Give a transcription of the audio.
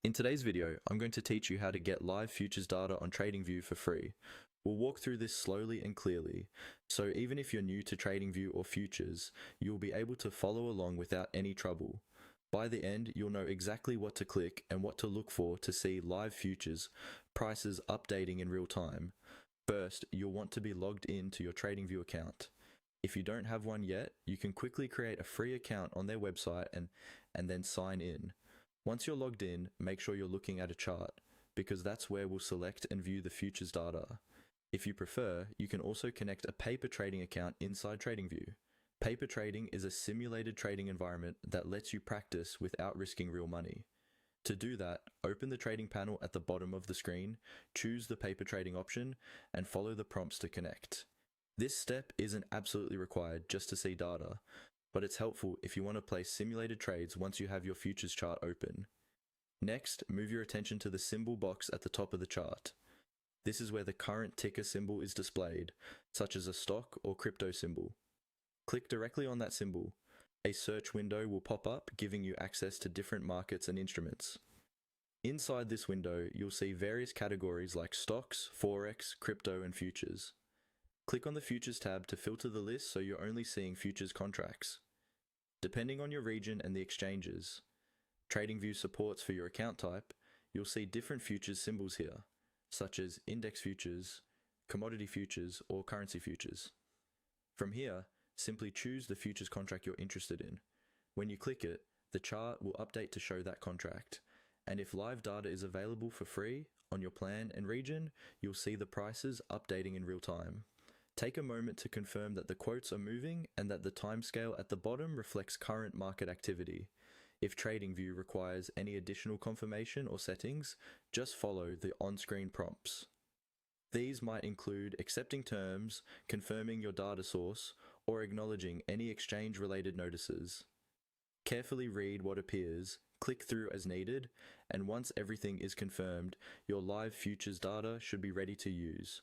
In today's video, I'm going to teach you how to get live futures data on TradingView for free. We'll walk through this slowly and clearly, so even if you're new to TradingView or futures, you'll be able to follow along without any trouble. By the end, you'll know exactly what to click and what to look for to see live futures prices updating in real time. First, you'll want to be logged in to your TradingView account. If you don't have one yet, you can quickly create a free account on their website and then sign in. Once you're logged in, make sure you're looking at a chart, because that's where we'll select and view the futures data. If you prefer, you can also connect a paper trading account inside TradingView. Paper trading is a simulated trading environment that lets you practice without risking real money. To do that, open the trading panel at the bottom of the screen, choose the paper trading option, and follow the prompts to connect. This step isn't absolutely required just to see data, but it's helpful if you want to place simulated trades once you have your futures chart open. Next, move your attention to the symbol box at the top of the chart. This is where the current ticker symbol is displayed, such as a stock or crypto symbol. Click directly on that symbol. A search window will pop up, giving you access to different markets and instruments. Inside this window, you'll see various categories like stocks, forex, crypto, and futures. Click on the Futures tab to filter the list so you're only seeing futures contracts. Depending on your region and the exchanges, TradingView supports for your account type, you'll see different futures symbols here, such as index futures, commodity futures, or currency futures. From here, simply choose the futures contract you're interested in. When you click it, the chart will update to show that contract, and if live data is available for free on your plan and region, you'll see the prices updating in real time. Take a moment to confirm that the quotes are moving and that the timescale at the bottom reflects current market activity. If TradingView requires any additional confirmation or settings, just follow the on-screen prompts. These might include accepting terms, confirming your data source, or acknowledging any exchange-related notices. Carefully read what appears, click through as needed, and once everything is confirmed, your live futures data should be ready to use.